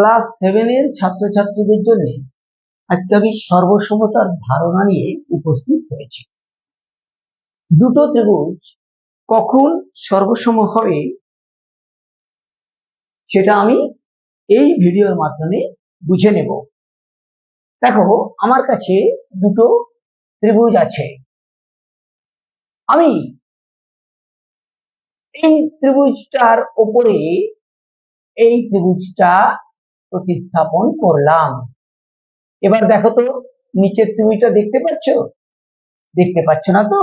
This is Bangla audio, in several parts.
ক্লাস 7 এর ছাত্রছাত্রীদের জন্য আজকে আমি সর্বসমতার ধারণা নিয়ে উপস্থিত হয়েছি। দুটো ত্রিভুজ কখন সর্বসম হবে সেটা আমি এই ভিডিওর মাধ্যমে বুঝে নেব। দেখো, আমার কাছে দুটো ত্রিভুজ আছে। আমি এই ত্রিভুজটার উপরে এই ত্রিভুজটা প্রতিস্থাপন করলাম। এবার দেখো তো, নিচের ত্রিভুজটা দেখতে পাচ্ছ না তো?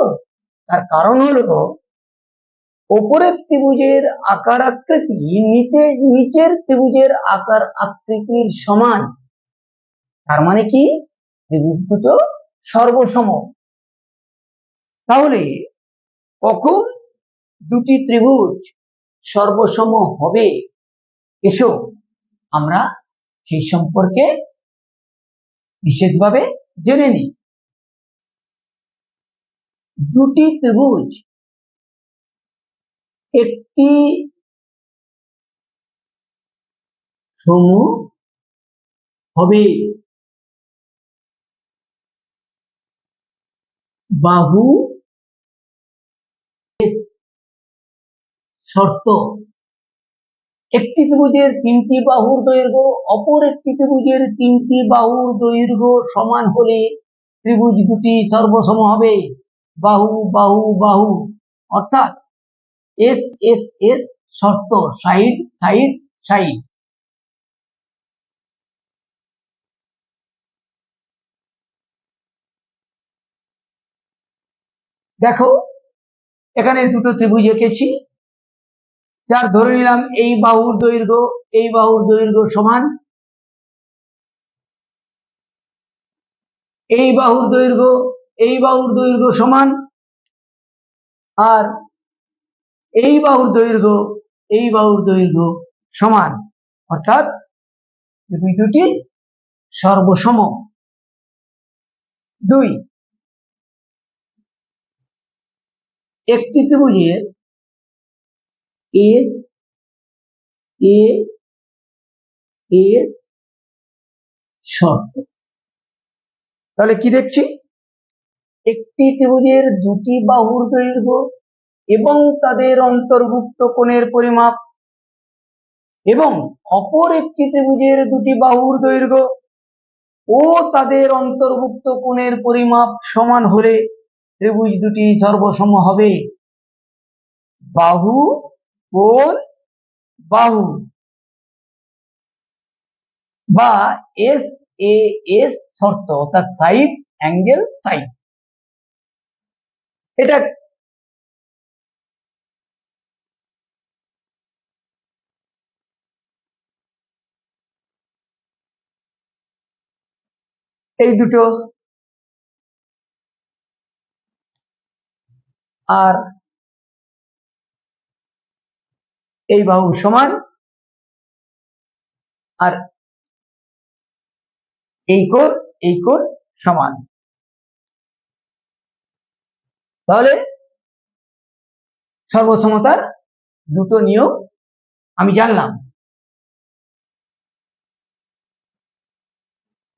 তার কারণ হলো উপরের ত্রিভুজের আকার আকৃতি নিচের ত্রিভুজের আকার আকৃতির সমান। তার মানে কি, ত্রিভুজ দুটো সর্বসম। তাহলে কখন দুটি ত্রিভুজ সর্বসম হবে, এসো আমরা সেই সম্পর্কে বিশেষভাবে জেনে নিই। দুটি ত্রিভুজ একটি সম হবে বাহু শর্ত। একটি ত্রিভুজের তিনটি বাহুর দৈর্ঘ্য অপর একটি ত্রিভুজের তিনটি বাহুর দৈর্ঘ্য সমান হলে ত্রিভুজ দুটি সর্বসম হবে। বাহু বাহু বাহু অর্থাৎ এস এস এস শর্ত, সাইড সাইড সাইড। দেখো, এখানে দুটো ত্রিভুজ এঁকেছি, যার ধরে নিলাম এই বাহুর দৈর্ঘ্য সমান, এই বাহুর দৈর্ঘ্য সমান, আর এই বাহুর দৈর্ঘ্য সমান, অর্থাৎ ত্রিভুজ দুটি সর্বসম। দুই, একটি ত্রিভুজের এস এ এস শর্ত। তাহলে কি দেখছি, একটি ত্রিভুজের দুটি বাহুর দৈর্ঘ্য এবং তাদের অন্তর্ভুক্ত কোণের পরিমাপ এবং অপর একটি ত্রিভুজের দুটি বাহুর দৈর্ঘ্য ও তাদের অন্তর্ভুক্ত কোণের পরিমাপ সমান হলে ত্রিভুজ দুটি সর্বসম হবে। বাহু কোণ বাহু বা এস এ এস শর্ত, অর্থাৎ সাইড অ্যাঙ্গেল সাইড। এটা এই দুটো, আর এই বাহু সমান, আর এই কোণ সমান। তাহলে সর্বসমতার দুটো নিয়ম আমি জানলাম।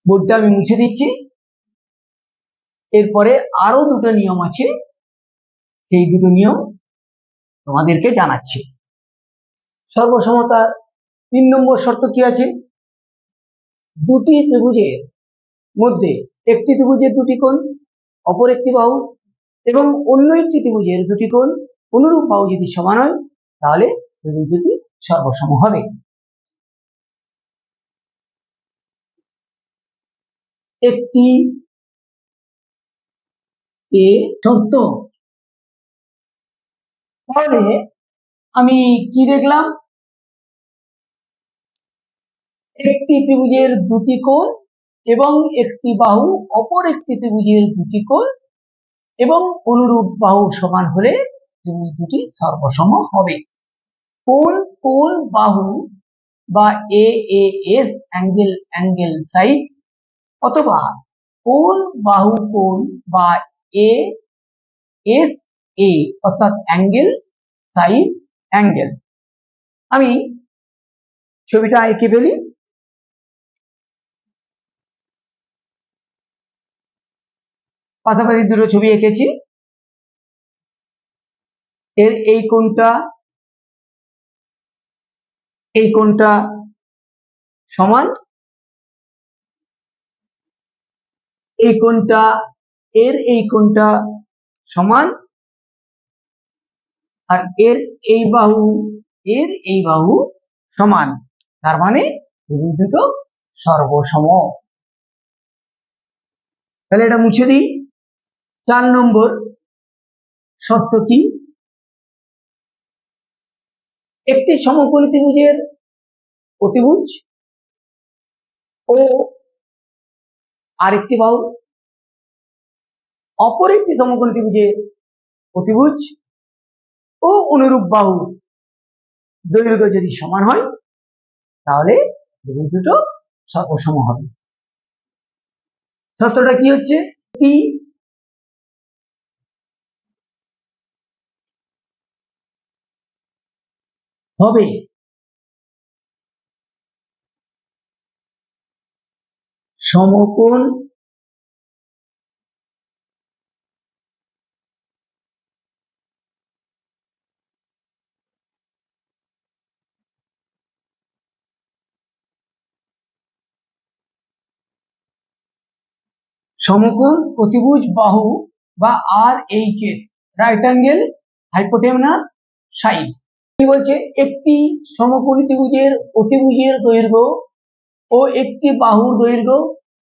বোর্ডটা আমি মুছে দিচ্ছি। এরপরে আরো দুটো নিয়ম আছে, সেই দুটো নিয়ম তোমাদেরকে জানাচ্ছি। সর্বসমতার 3 নম্বর শর্ত কি আছে, দুটি ত্রিভুজের মধ্যে একটি ত্রিভুজের দুটি কোণ অপর একটি বাহু এবং অন্য একটি ত্রিভুজের দুটি কোণ অনুরূপ বাহু যদি সমান হয়, তাহলে ত্রিভুজ দুটি সর্বসম হবে। একটি শর্ত। তাহলে আমি কি দেখলাম, একটি ত্রিভুজের দুটি কোণ এবং একটি বাহু অপর একটি ত্রিভুজের দুটি কোণ এবং অনুরূপ বাহু সমান হলে ত্রিভুজ দুটি সর্বসম হবে। কোণ কোণ বাহু বা A A S angle angle side, অথবা কোণ বাহু কোণ বা এ এস এ অর্থাৎ অ্যাঙ্গেল সাইড অ্যাঙ্গেল। আমি ছবিটা এঁকে ফেলি। পাশাপাশি দুটো ছবি এঁকেছি, এর এই কোণটা সমান, এই কোণটা এর এই কোণটা সমান, আর এর এই বাহু সমান, তার মানে ত্রিভুজ দুটো সর্বসম। তাহলে এটা মুছে দিই। 4 নম্বর শর্ত কি? একটি সমকোণী ত্রিভুজের অতিভুজ ও আরেকটি বাহু অপর একটি সমকোণী ত্রিভুজের অতিভুজ ও অনুরূপ বাহু দৈর্ঘ্য যদি সমান হয় তাহলে ত্রিভুজ দুটো সর্বসম হবে। শর্তটা কি হচ্ছে? কি হবে সমকোণ অতিভুজ বাহু বা RHS, right angle hypotenuse side. কি বলছে? একটি সমকোণী ত্রিভুজের অতিভুজের দৈর্ঘ্য ও একটি বাহুর দৈর্ঘ্য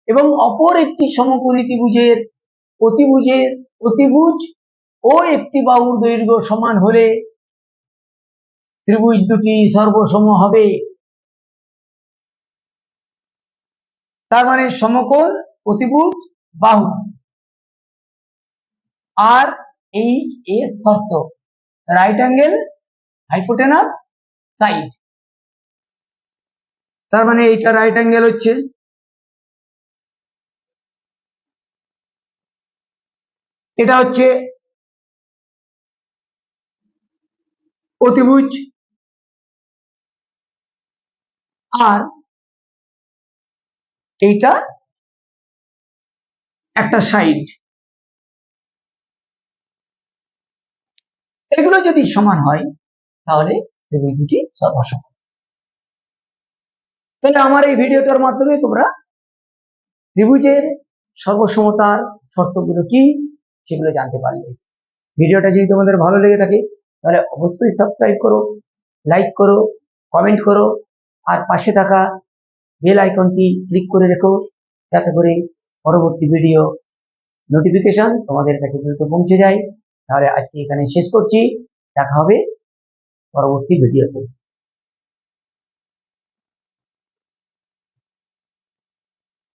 এবং অপর একটি সমকোণী ত্রিভুজের অতিভুজ ও একটি বাহুর দৈর্ঘ্য সমান হলে ত্রিভুজ দুটি সর্বসম হবে। তার মানে সমকোণ অতিভুজ বাহু আর এইচ এস শর্ত, রাইট অ্যাঙ্গেল হাইপোটেনাস সাইড। তার মানে এইটা রাইট অ্যাঙ্গেল হচ্ছে, এটা হচ্ছে অতিভুজ, আর এইটা একটা সাইড। এগুলো যদি সমান হয় তাহলে ত্রিভুজ দুটি সর্বসম। তাহলে আমার এই ভিডিওটার মাধ্যমে তোমরা ত্রিভুজের সর্বসমতার শর্তগুলো কি সেগুলো জানতে পারলে। ভিডিওটা যদি তোমাদের ভালো লেগে থাকে তাহলে অবশ্যই সাবস্ক্রাইব করো, লাইক করো, কমেন্ট করো, আর পাশে থাকা বেল আইকনটি ক্লিক করে রেখো যাতে করে পরবর্তী ভিডিও নোটিফিকেশন তোমাদের কাছে দ্রুত পৌঁছে যায়। তাহলে আজকে এখানে শেষ করছি, দেখা হবে পরবর্তী ভিডিওতে।